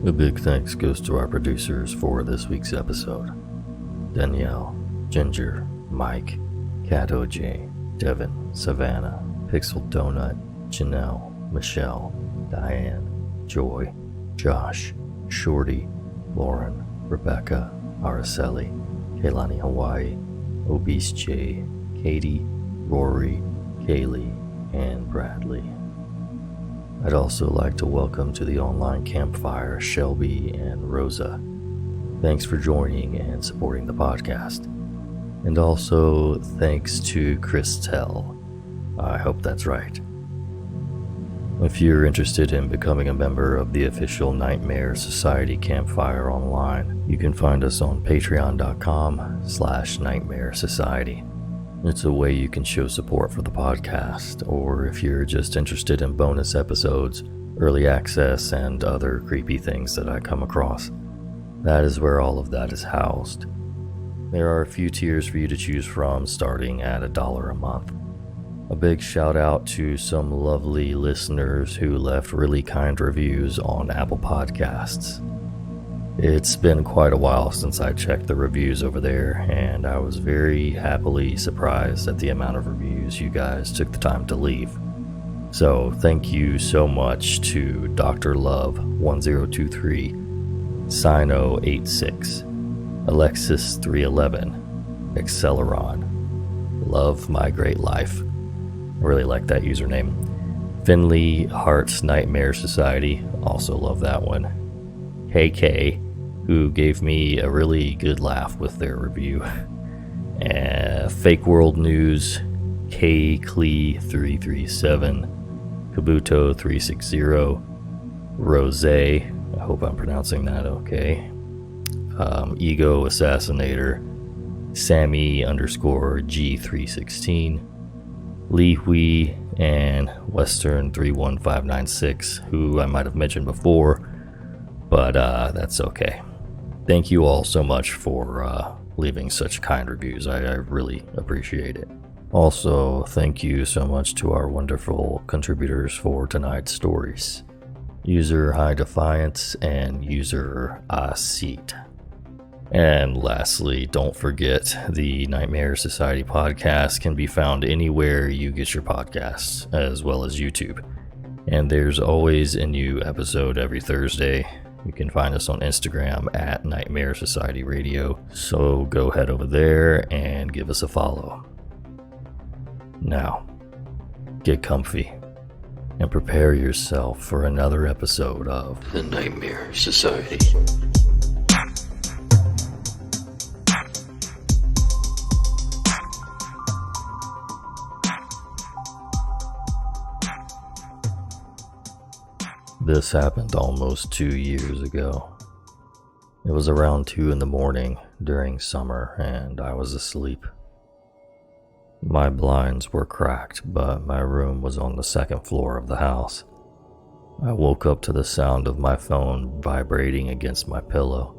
A big thanks goes to our producers for this week's episode: Danielle, Ginger, Mike, Cato J, Devan, Savannah, PixeledDonut, Jeanelle, Michelle, Dianne, Joy, Josh, Shorty, Lauren, Ribecka, Araceli, KealaniHawaii, Obese J, Katie, Rory, Caley, and Bradley. I'd also like to welcome to the online campfire Shelby and Rosa. Thanks for joining and supporting the podcast. And also thanks to Christell. I hope that's right. If you're interested in becoming a member of the official Nightmare Society campfire online, you can find us on patreon.com/nightmaresociety. It's a way you can show support for the podcast, or if you're just interested in bonus episodes, early access, and other creepy things that I come across. That is where all of that is housed. There are a few tiers for you to choose from, starting at $1 a month. A big shout out to some lovely listeners who left really kind reviews on Apple Podcasts. It's been quite a while since I checked the reviews over there, and I was very happily surprised at the amount of reviews you guys took the time to leave. So thank you so much to Dr. Love 1023, Sino86, Alexis 311, Exeleronn, Lovemygreatlife. I really like that username. Finley Hearts Nightmare Society, also love that one. KayKay, who gave me a really good laugh with their review. fakeworldnews, KayKay 337, Kabuto 360, Rose, I hope I'm pronouncing that okay. EgoAssassinator, Sammy_G316, Leewhee, and Western 31596, who I might have mentioned before, but that's okay. Thank you all so much for leaving such kind reviews. I really appreciate it. Also, thank you so much to our wonderful contributors for tonight's stories: User High Defiance and User Seat. And lastly, don't forget, the Nightmare Society podcast can be found anywhere you get your podcasts, as well as YouTube. And there's always a new episode every Thursday. You can find us on Instagram at Nightmare Society Radio, so go head over there and give us a follow. Now, get comfy and prepare yourself for another episode of the Nightmare Society. This happened almost 2 years ago. It was around 2 in the morning during summer, and I was asleep. My blinds were cracked, but my room was on the second floor of the house. I woke up to the sound of my phone vibrating against my pillow.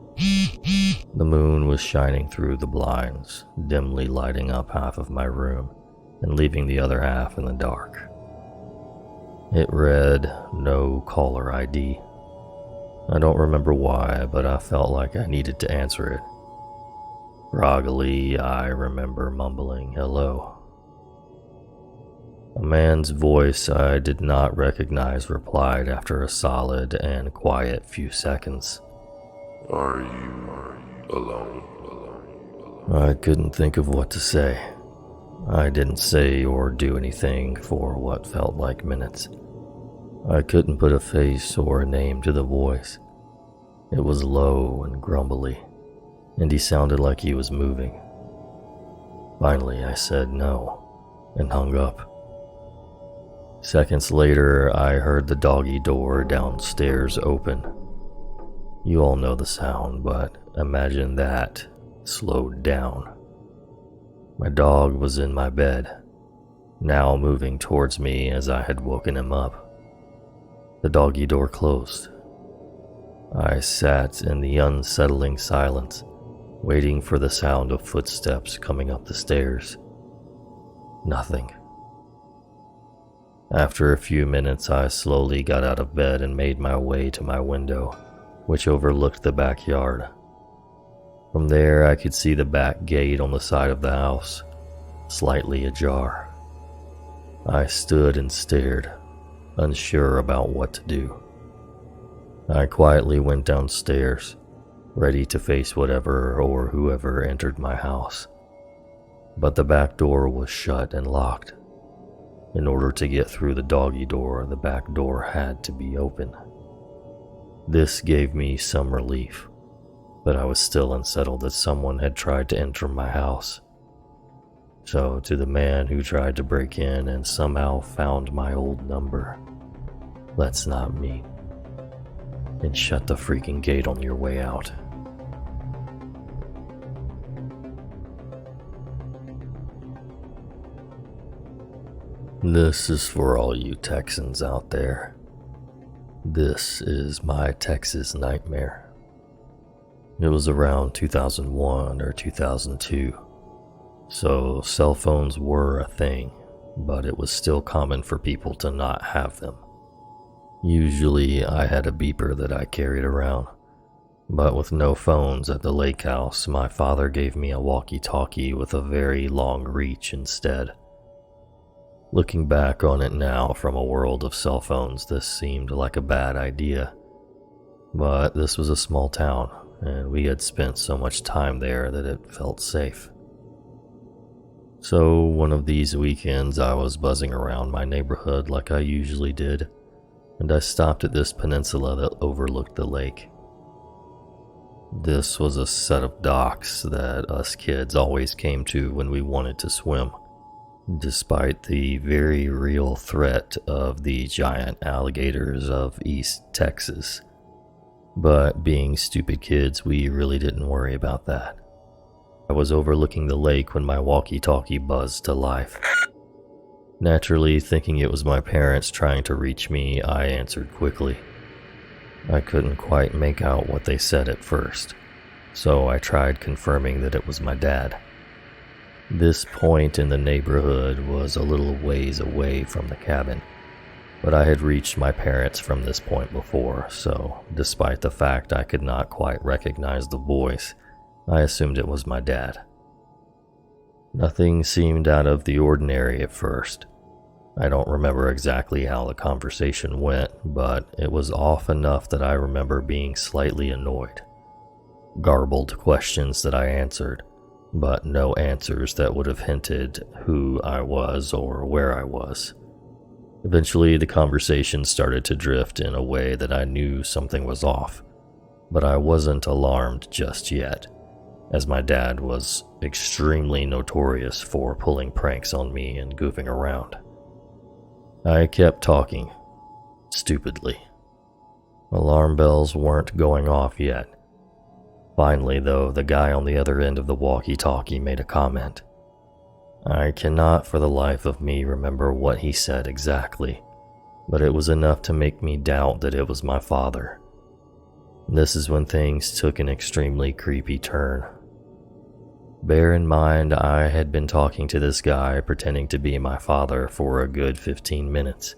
The moon was shining through the blinds, dimly lighting up half of my room and leaving the other half in the dark. It read, "No caller ID." I don't remember why, but I felt like I needed to answer it. Groggily, I remember mumbling hello. A man's voice I did not recognize replied after a solid and quiet few seconds. Are you alone? I couldn't think of what to say. I didn't say or do anything for what felt like minutes. I couldn't put a face or a name to the voice. It was low and grumbly, and he sounded like he was moving. Finally, I said no, and hung up. Seconds later, I heard the doggy door downstairs open. You all know the sound, but imagine that slowed down. My dog was in my bed, now moving towards me as I had woken him up. The doggy door closed. I sat in the unsettling silence, waiting for the sound of footsteps coming up the stairs. Nothing. After a few minutes, I slowly got out of bed and made my way to my window. which overlooked the backyard. From there, I could see the back gate on the side of the house, slightly ajar. I stood and stared, unsure about what to do. I quietly went downstairs, ready to face whatever or whoever entered my house. But the back door was shut and locked. In order to get through the doggy door, the back door had to be open. This gave me some relief, but I was still unsettled that someone had tried to enter my house. So, to the man who tried to break in and somehow found my old number, let's not meet. And shut the freaking gate on your way out. This is for all you Texans out there. This is my Texas nightmare. It was around 2001 or 2002, so cell phones were a thing, but it was still common for people to not have them. Usually I had a beeper that I carried around, but with no phones at the lake house, my father gave me a walkie-talkie with a very long reach instead. Looking back on it now from a world of cell phones, this seemed like a bad idea. But this was a small town, and we had spent so much time there that it felt safe. So one of these weekends I was buzzing around my neighborhood like I usually did, and I stopped at this peninsula that overlooked the lake. This was a set of docks that us kids always came to when we wanted to swim, despite the very real threat of the giant alligators of East Texas. But being stupid kids, we really didn't worry about that. I was overlooking the lake when my walkie-talkie buzzed to life. Naturally, thinking it was my parents trying to reach me, I answered quickly. I couldn't quite make out what they said at first, so I tried confirming that it was my dad. This point in the neighborhood was a little ways away from the cabin, but I had reached my parents from this point before, so despite the fact I could not quite recognize the voice, I assumed it was my dad. Nothing seemed out of the ordinary at first. I don't remember exactly how the conversation went, but it was off enough that I remember being slightly annoyed. Garbled questions that I answered, but no answers that would have hinted who I was or where I was. Eventually, the conversation started to drift in a way that I knew something was off, but I wasn't alarmed just yet, as my dad was extremely notorious for pulling pranks on me and goofing around. I kept talking, stupidly. Alarm bells weren't going off yet. Finally, though, the guy on the other end of the walkie-talkie made a comment. I cannot for the life of me remember what he said exactly, but it was enough to make me doubt that it was my father. This is when things took an extremely creepy turn. Bear in mind, I had been talking to this guy pretending to be my father for a good 15 minutes,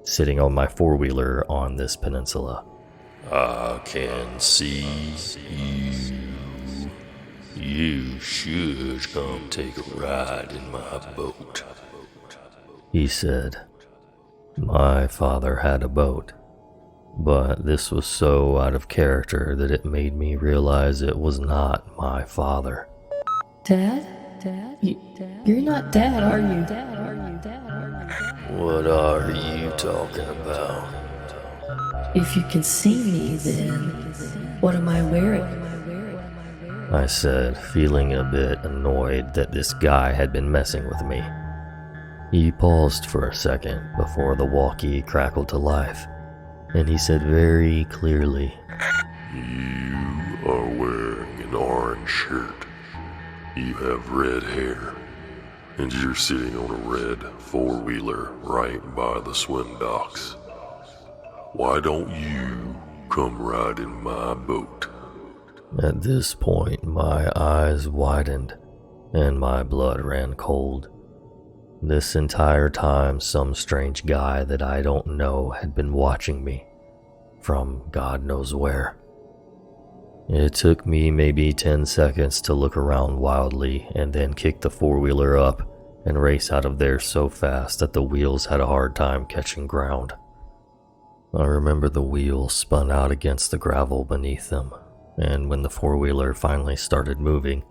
sitting on my four-wheeler on this peninsula. I can see you. You should come take a ride in my boat, he said. My father had a boat, but this was so out of character that it made me realize it was not my father. Dad? You're not Dad, are you? What are you talking about? If you can see me, then what am I wearing? I said, feeling a bit annoyed that this guy had been messing with me. He paused for a second before the walkie crackled to life, and he said very clearly, You are wearing an orange shirt. You have red hair, and you're sitting on a red four-wheeler right by the swim docks. Why don't you come ride in my boat? At this point, my eyes widened and my blood ran cold. This entire time, some strange guy that I don't know had been watching me from God knows where. It took me maybe 10 seconds to look around wildly and then kick the four-wheeler up and race out of there so fast that the wheels had a hard time catching ground. I remember the wheels spun out against the gravel beneath them, and when the four-wheeler finally started moving,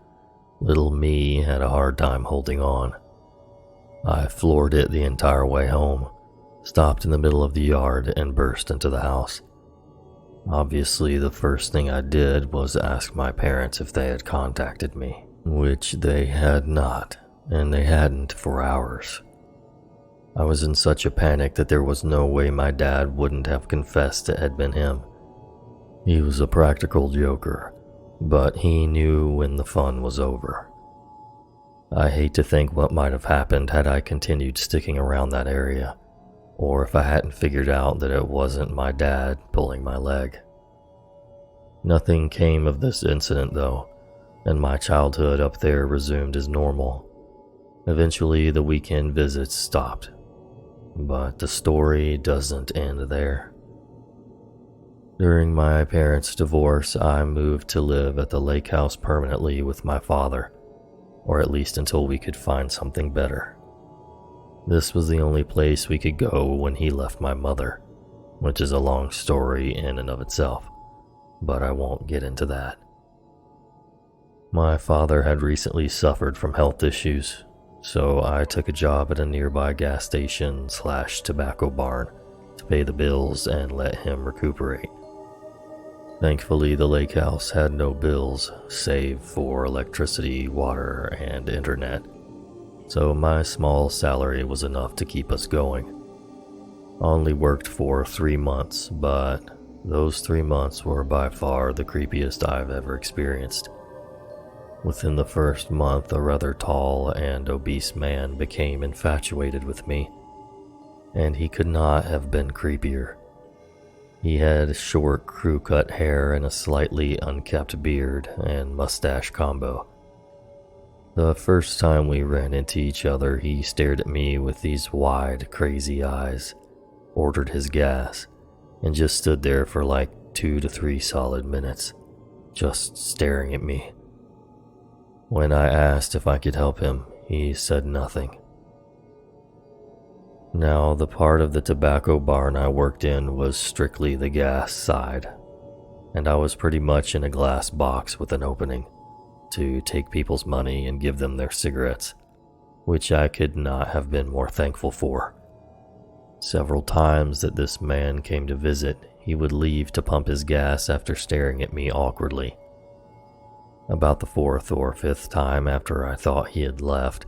little me had a hard time holding on. I floored it the entire way home, stopped in the middle of the yard, and burst into the house. Obviously, the first thing I did was ask my parents if they had contacted me, which they had not, and they hadn't for hours. I was in such a panic that there was no way my dad wouldn't have confessed it had been him. He was a practical joker, but he knew when the fun was over. I hate to think what might have happened had I continued sticking around that area, or if I hadn't figured out that it wasn't my dad pulling my leg. Nothing came of this incident though, and my childhood up there resumed as normal. Eventually the weekend visits stopped, but the story doesn't end there. During my parents' divorce, I moved to live at the lake house permanently with my father, or at least until we could find something better. This was the only place we could go when he left my mother, which is a long story in and of itself, but I won't get into that. My father had recently suffered from health issues, so I took a job at a nearby gas station / tobacco barn to pay the bills and let him recuperate. Thankfully, the lake house had no bills save for electricity, water, and internet, so my small salary was enough to keep us going. I only worked for 3 months, but those 3 months were by far the creepiest I've ever experienced. Within the first month, a rather tall and obese man became infatuated with me, and he could not have been creepier. He had short crew-cut hair and a slightly unkempt beard and mustache combo. The first time we ran into each other, he stared at me with these wide, crazy eyes, ordered his gas, and just stood there for like 2 to 3 solid minutes, just staring at me. When I asked if I could help him, he said nothing. Now, the part of the tobacco barn I worked in was strictly the gas side, and I was pretty much in a glass box with an opening to take people's money and give them their cigarettes, which I could not have been more thankful for. Several times that this man came to visit, he would leave to pump his gas after staring at me awkwardly. About the 4th or 5th time after I thought he had left,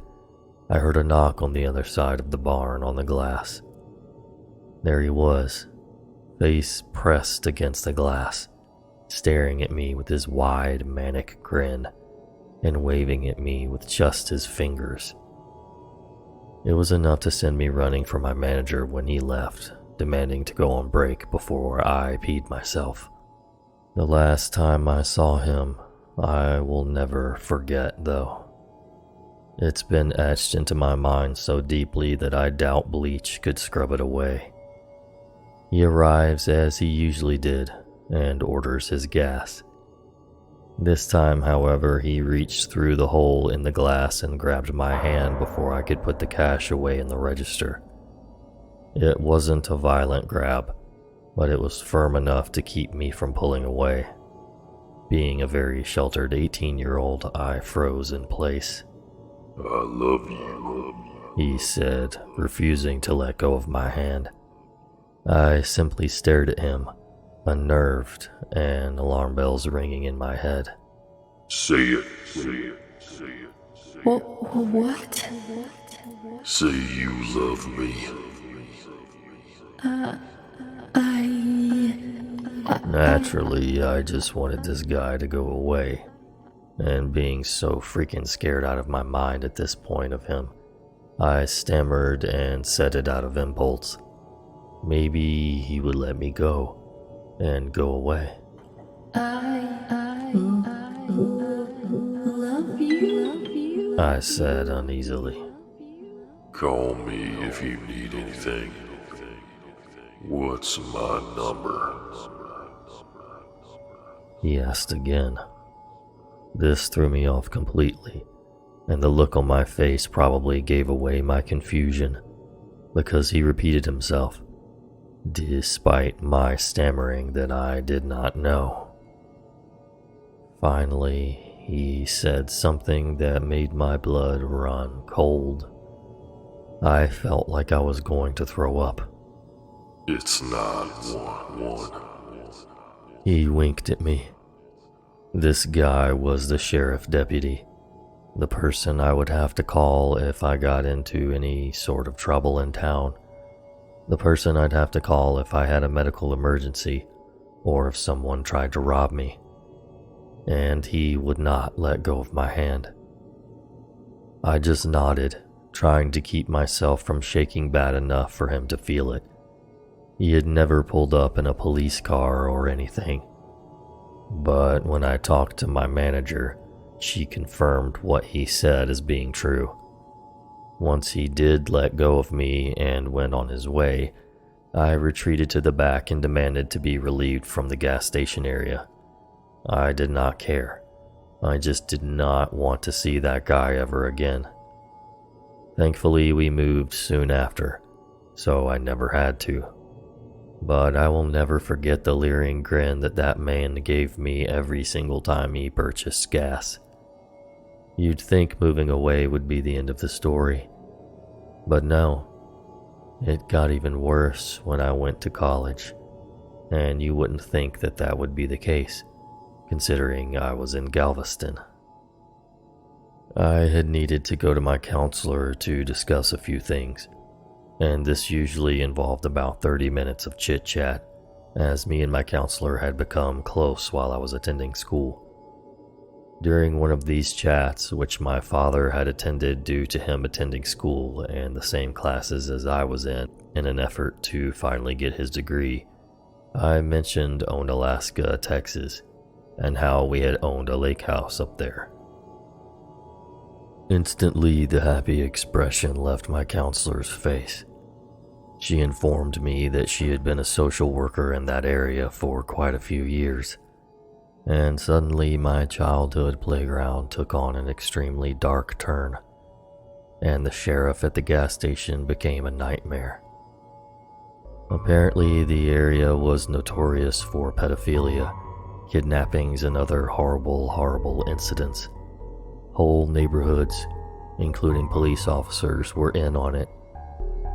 I heard a knock on the other side of the barn on the glass. There he was, face pressed against the glass, staring at me with his wide, manic grin, and waving at me with just his fingers. It was enough to send me running for my manager when he left, demanding to go on break before I peed myself. The last time I saw him, I will never forget though. It's been etched into my mind so deeply that I doubt bleach could scrub it away. He arrives as he usually did and orders his gas. This time, however, he reached through the hole in the glass and grabbed my hand before I could put the cash away in the register. It wasn't a violent grab, but it was firm enough to keep me from pulling away. Being a very sheltered 18-year-old, I froze in place. I love you, he said, refusing to let go of my hand. I simply stared at him, unnerved, and alarm bells ringing in my head. Say it, say it, say it, say it. What? Say you love me. Naturally, I just wanted this guy to go away. And being so freaking scared out of my mind at this point of him, I stammered and said it out of impulse. Maybe he would let me go and go away. I love you. I said uneasily. Call me if you need anything. What's my number? he asked again. This threw me off completely, and the look on my face probably gave away my confusion, because he repeated himself, despite my stammering that I did not know. Finally, he said something that made my blood run cold. I felt like I was going to throw up. It's 911. He winked at me. This guy was the sheriff deputy, the person I would have to call if I got into any sort of trouble in town, the person I'd have to call if I had a medical emergency or if someone tried to rob me. And he would not let go of my hand. I just nodded, trying to keep myself from shaking bad enough for him to feel it. He had never pulled up in a police car or anything. But when I talked to my manager, she confirmed what he said as being true. Once he did let go of me and went on his way, I retreated to the back and demanded to be relieved from the gas station area. I did not care. I just did not want to see that guy ever again. Thankfully, we moved soon after, so I never had to. But I will never forget the leering grin that man gave me every single time he purchased gas. You'd think moving away would be the end of the story. But no, it got even worse when I went to college, and you wouldn't think that would be the case, considering I was in Galveston. I had needed to go to my counselor to discuss a few things, and this usually involved about 30 minutes of chit-chat, as me and my counselor had become close while I was attending school. During one of these chats, which my father had attended due to him attending school and the same classes as I was in an effort to finally get his degree, I mentioned Onalaska, Texas, and how we had owned a lake house up there. Instantly, the happy expression left my counselor's face. She informed me that she had been a social worker in that area for quite a few years, and suddenly my childhood playground took on an extremely dark turn, and the sheriff at the gas station became a nightmare. Apparently, the area was notorious for pedophilia, kidnappings, and other horrible incidents. Whole neighborhoods, including police officers, were in on it,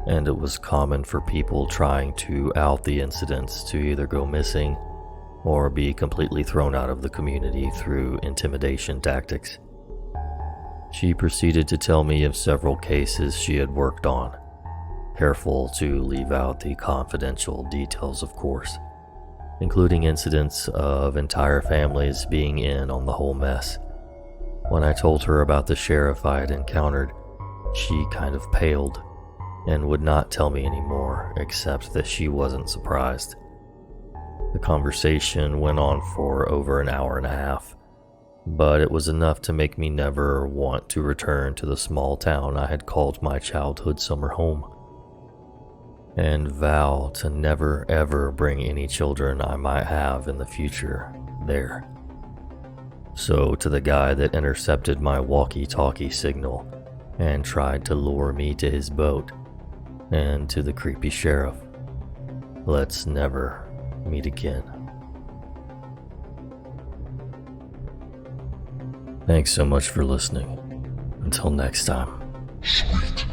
and it was common for people trying to out the incidents to either go missing or be completely thrown out of the community through intimidation tactics. She proceeded to tell me of several cases she had worked on, careful to leave out the confidential details, of course, including incidents of entire families being in on the whole mess. When I told her about the sheriff I had encountered, she kind of paled and would not tell me anymore, except that she wasn't surprised. The conversation went on for over an hour and a half, but it was enough to make me never want to return to the small town I had called my childhood summer home, and vow to never ever bring any children I might have in the future there. So to the guy that intercepted my walkie-talkie signal and tried to lure me to his boat, and to the creepy sheriff, let's never meet again. Thanks so much for listening. Until next time. Sweet.